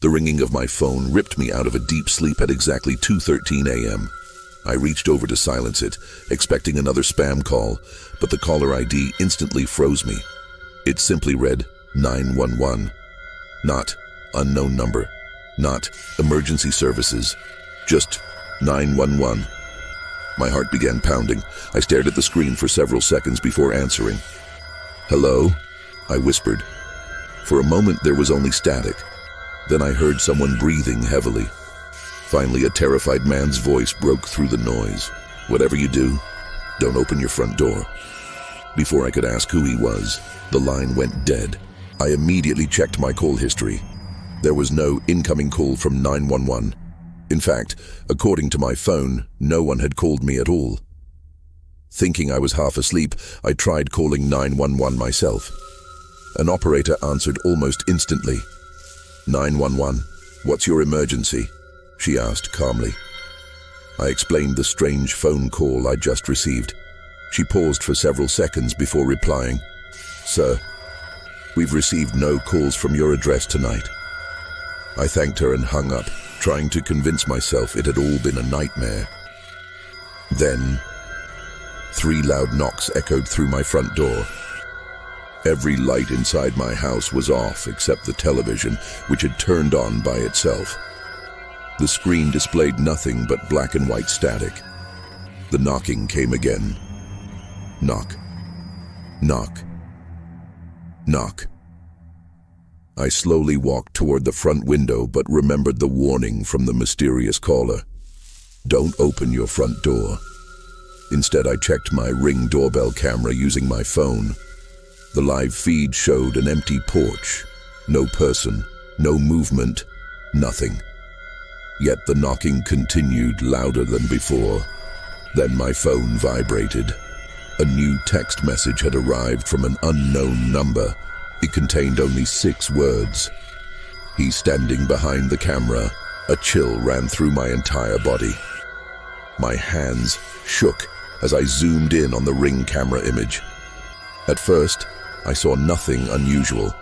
The ringing of my phone ripped me out of a deep sleep at exactly 2:13 a.m. I reached over to silence it, expecting another spam call, but the caller ID instantly froze me. It simply read 911. Not unknown number, not emergency services, just 911. My heart began pounding. I stared at the screen for several seconds before answering. "Hello?" I whispered. For a moment there was only static. Then I heard someone breathing heavily. Finally, a terrified man's voice broke through the noise. "Whatever you do, don't open your front door." Before I could ask who he was, the line went dead. I immediately checked my call history. There was no incoming call from 911. In fact, according to my phone, no one had called me at all. Thinking I was half asleep, I tried calling 911 myself. An operator answered almost instantly. 911, what's your emergency? She asked calmly. I explained the strange phone call I'd just received. She paused for several seconds before replying. "Sir, we've received no calls from your address tonight." I thanked her and hung up, trying to convince myself it had all been a nightmare. Then, 3 loud knocks echoed through my front door. Every light inside my house was off except the television, which had turned on by itself. The screen displayed nothing but black and white static. The knocking came again. Knock. Knock. Knock. I slowly walked toward the front window but remembered the warning from the mysterious caller. Don't open your front door. Instead, I checked my Ring doorbell camera using my phone. The live feed showed an empty porch. No person, no movement, nothing. Yet the knocking continued louder than before. Then my phone vibrated. A new text message had arrived from an unknown number. It contained only 6 words. He's standing behind the camera. A chill ran through my entire body. My hands shook as I zoomed in on the Ring camera image. At first, I saw nothing unusual.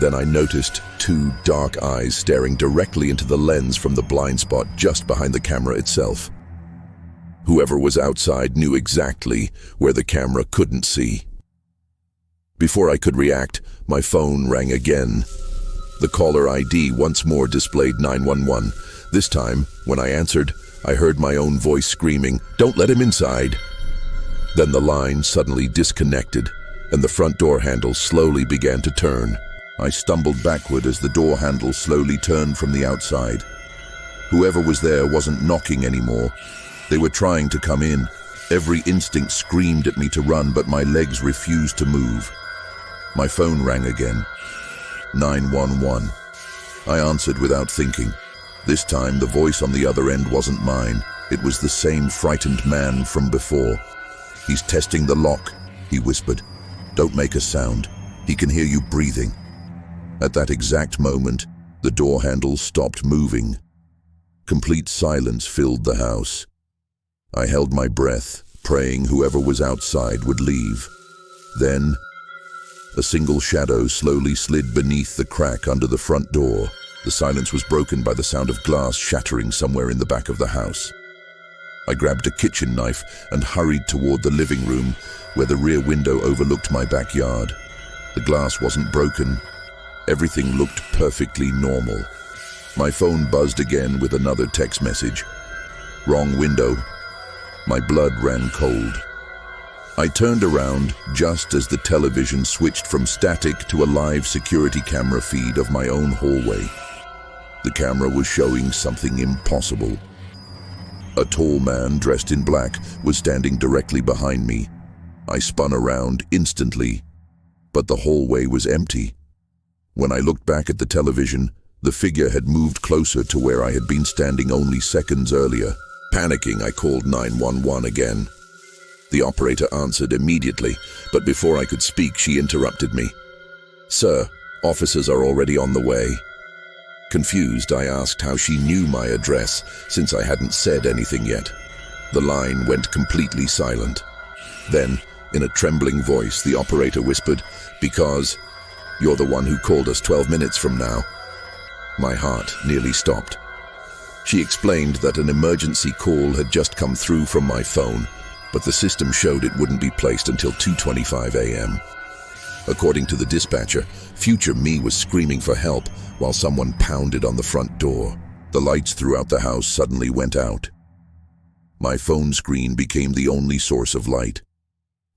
Then I noticed 2 dark eyes staring directly into the lens from the blind spot just behind the camera itself. Whoever was outside knew exactly where the camera couldn't see. Before I could react, my phone rang again. The caller ID once more displayed 911. This time, when I answered, I heard my own voice screaming, "Don't let him inside." Then the line suddenly disconnected, and the front door handle slowly began to turn. I stumbled backward as the door handle slowly turned from the outside. Whoever was there wasn't knocking anymore. They were trying to come in. Every instinct screamed at me to run, but my legs refused to move. My phone rang again. 911. I answered without thinking. This time, the voice on the other end wasn't mine. It was the same frightened man from before. "He's testing the lock," he whispered. "Don't make a sound. He can hear you breathing." At that exact moment, the door handle stopped moving. Complete silence filled the house. I held my breath, praying whoever was outside would leave. Then, a single shadow slowly slid beneath the crack under the front door. The silence was broken by the sound of glass shattering somewhere in the back of the house. I grabbed a kitchen knife and hurried toward the living room, where the rear window overlooked my backyard. The glass wasn't broken. Everything looked perfectly normal. My phone buzzed again with another text message. Wrong window. My blood ran cold. I turned around just as the television switched from static to a live security camera feed of my own hallway. The camera was showing something impossible. A tall man dressed in black was standing directly behind me. I spun around instantly, but the hallway was empty. When I looked back at the television, the figure had moved closer to where I had been standing only seconds earlier. Panicking, I called 911 again. The operator answered immediately, but before I could speak, she interrupted me. "Sir, officers are already on the way." Confused, I asked how she knew my address, since I hadn't said anything yet. The line went completely silent. Then, in a trembling voice, the operator whispered, "Because you're the one who called us 12 minutes from now." My heart nearly stopped. She explained that an emergency call had just come through from my phone, but the system showed it wouldn't be placed until 2:25 a.m. According to the dispatcher, future me was screaming for help while someone pounded on the front door. The lights throughout the house suddenly went out. My phone screen became the only source of light.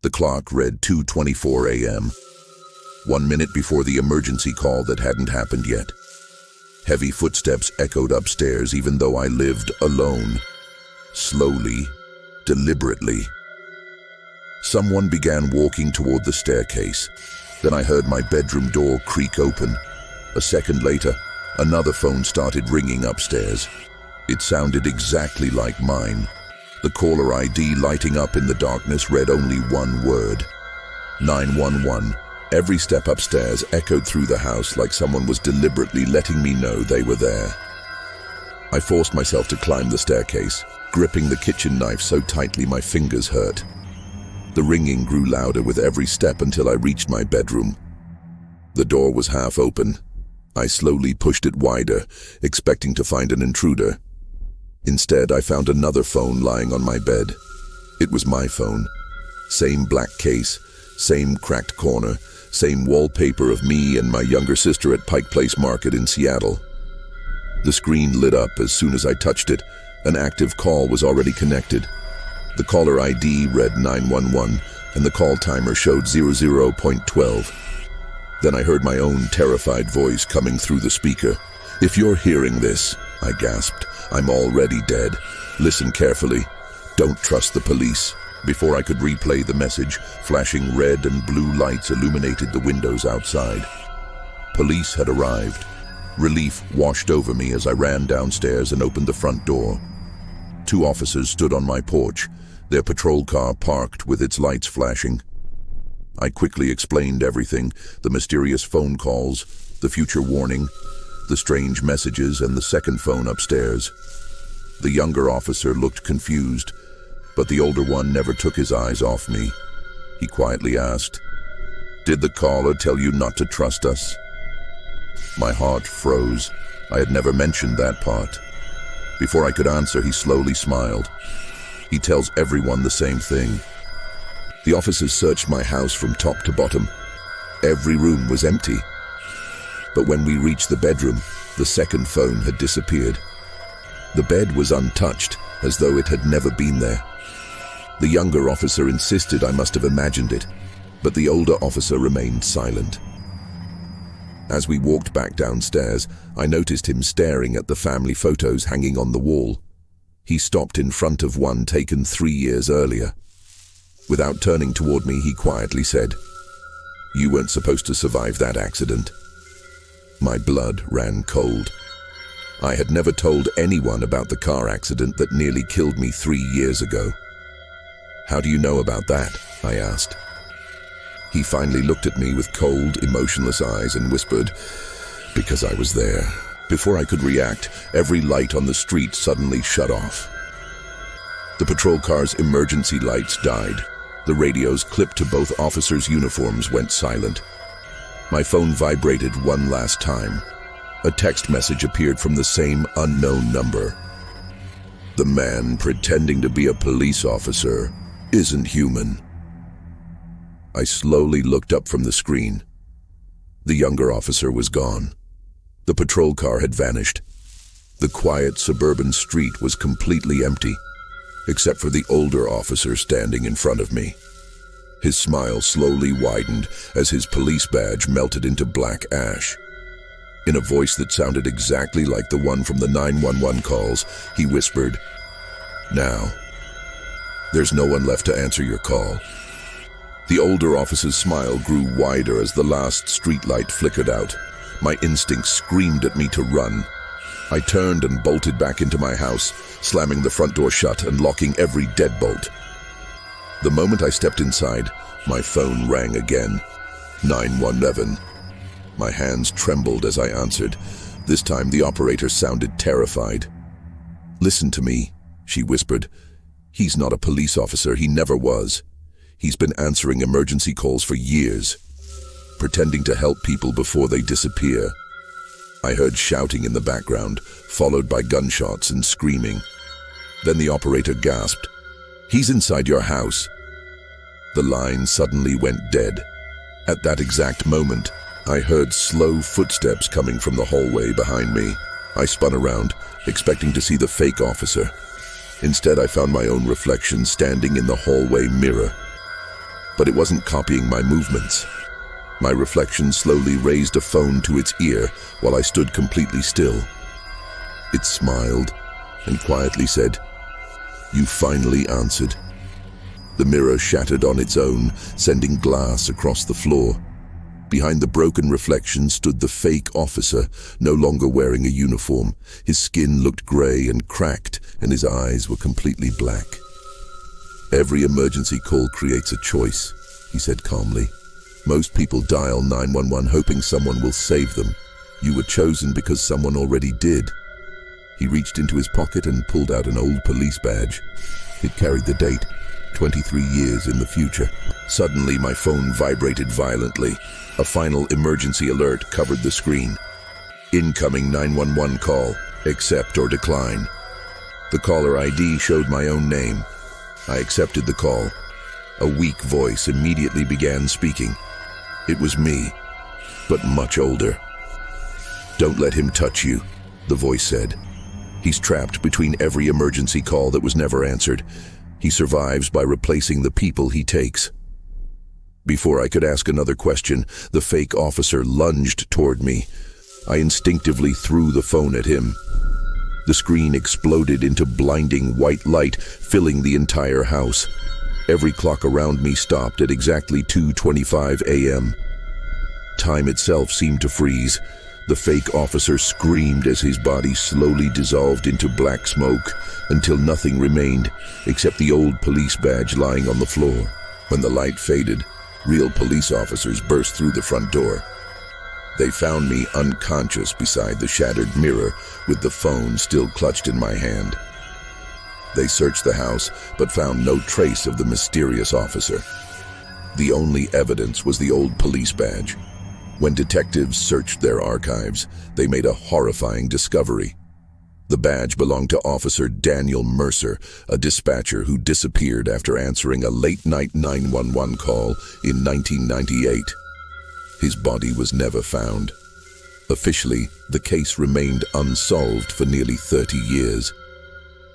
The clock read 2:24 a.m., 1 minute before the emergency call that hadn't happened yet. Heavy footsteps echoed upstairs even though I lived alone. Slowly, deliberately. Someone began walking toward the staircase. Then I heard my bedroom door creak open. A second later, another phone started ringing upstairs. It sounded exactly like mine. The caller ID lighting up in the darkness read only one word: 911. Every step upstairs echoed through the house like someone was deliberately letting me know they were there. I forced myself to climb the staircase, gripping the kitchen knife so tightly my fingers hurt. The ringing grew louder with every step until I reached my bedroom. The door was half open. I slowly pushed it wider, expecting to find an intruder. Instead, I found another phone lying on my bed. It was my phone. Same black case, same cracked corner, same wallpaper of me and my younger sister at Pike Place Market in Seattle. The screen lit up as soon as I touched it. An active call was already connected. The caller ID read 911 and the call timer showed 00.12. Then I heard my own terrified voice coming through the speaker. "If you're hearing this," I gasped, "I'm already dead. Listen carefully. Don't trust the police." Before I could replay the message, flashing red and blue lights illuminated the windows outside. Police had arrived. Relief washed over me as I ran downstairs and opened the front door. 2 officers stood on my porch, their patrol car parked with its lights flashing. I quickly explained everything: the mysterious phone calls, the future warning, the strange messages, and the second phone upstairs. The younger officer looked confused, but the older one never took his eyes off me. He quietly asked, "Did the caller tell you not to trust us?" My heart froze. I had never mentioned that part. Before I could answer, he slowly smiled. "He tells everyone the same thing." The officers searched my house from top to bottom. Every room was empty. But when we reached the bedroom, the second phone had disappeared. The bed was untouched, as though it had never been there. The younger officer insisted I must have imagined it, but the older officer remained silent. As we walked back downstairs, I noticed him staring at the family photos hanging on the wall. He stopped in front of one taken 3 years earlier. Without turning toward me, he quietly said, "You weren't supposed to survive that accident." My blood ran cold. I had never told anyone about the car accident that nearly killed me 3 years ago. "How do you know about that?" I asked. He finally looked at me with cold, emotionless eyes and whispered, "Because I was there." Before I could react, every light on the street suddenly shut off. The patrol car's emergency lights died. The radios clipped to both officers' uniforms went silent. My phone vibrated one last time. A text message appeared from the same unknown number. "The man pretending to be a police officer isn't human." I slowly looked up from the screen. The younger officer was gone. The patrol car had vanished. The quiet suburban street was completely empty, except for the older officer standing in front of me. His smile slowly widened as his police badge melted into black ash. In a voice that sounded exactly like the one from the 911 calls, he whispered, "Now, there's no one left to answer your call." The older officer's smile grew wider as the last streetlight flickered out. My instincts screamed at me to run. I turned and bolted back into my house, slamming the front door shut and locking every deadbolt. The moment I stepped inside, my phone rang again. 911. My hands trembled as I answered. This time the operator sounded terrified. "Listen to me," she whispered. "He's not a police officer. He never was. He's been answering emergency calls for years, pretending to help people before they disappear." I heard shouting in the background, followed by gunshots and screaming. Then the operator gasped, "He's inside your house." The line suddenly went dead. At that exact moment, I heard slow footsteps coming from the hallway behind me. I spun around, expecting to see the fake officer. Instead, I found my own reflection standing in the hallway mirror. But it wasn't copying my movements. My reflection slowly raised a phone to its ear while I stood completely still. It smiled and quietly said, "You finally answered." The mirror shattered on its own, sending glass across the floor. Behind the broken reflection stood the fake officer, no longer wearing a uniform. His skin looked gray and cracked, and his eyes were completely black. "Every emergency call creates a choice," he said calmly. "Most people dial 911 hoping someone will save them. You were chosen because someone already did." He reached into his pocket and pulled out an old police badge. It carried the date, 23 years in the future. Suddenly, my phone vibrated violently. A final emergency alert covered the screen. "Incoming 911 call. Accept or decline." The caller ID showed my own name. I accepted the call. A weak voice immediately began speaking. It was me, but much older. "Don't let him touch you," the voice said. "He's trapped between every emergency call that was never answered. He survives by replacing the people he takes." Before I could ask another question, the fake officer lunged toward me. I instinctively threw the phone at him. The screen exploded into blinding white light, filling the entire house. Every clock around me stopped at exactly 2:25 a.m. Time itself seemed to freeze. The fake officer screamed as his body slowly dissolved into black smoke until nothing remained except the old police badge lying on the floor. When the light faded, real police officers burst through the front door. They found me unconscious beside the shattered mirror with the phone still clutched in my hand. They searched the house but found no trace of the mysterious officer. The only evidence was the old police badge. When detectives searched their archives, they made a horrifying discovery. The badge belonged to Officer Daniel Mercer, a dispatcher who disappeared after answering a late-night 911 call in 1998. His body was never found. Officially, the case remained unsolved for nearly 30 years.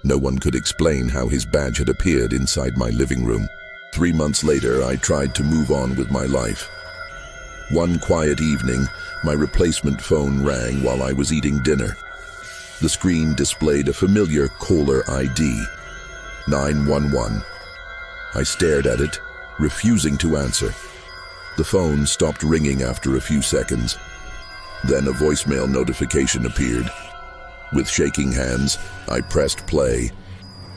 No one could explain how his badge had appeared inside my living room. 3 months later, I tried to move on with my life. One quiet evening, my replacement phone rang while I was eating dinner. The screen displayed a familiar caller ID, 911. I stared at it, refusing to answer. The phone stopped ringing after a few seconds. Then a voicemail notification appeared. With shaking hands, I pressed play.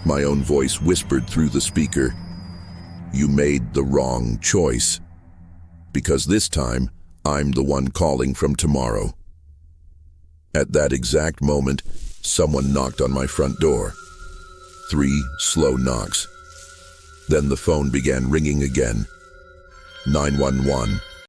My own voice whispered through the speaker, "You made the wrong choice. Because this time, I'm the one calling from tomorrow." At that exact moment, someone knocked on my front door. 3 slow knocks. Then the phone began ringing again. 911.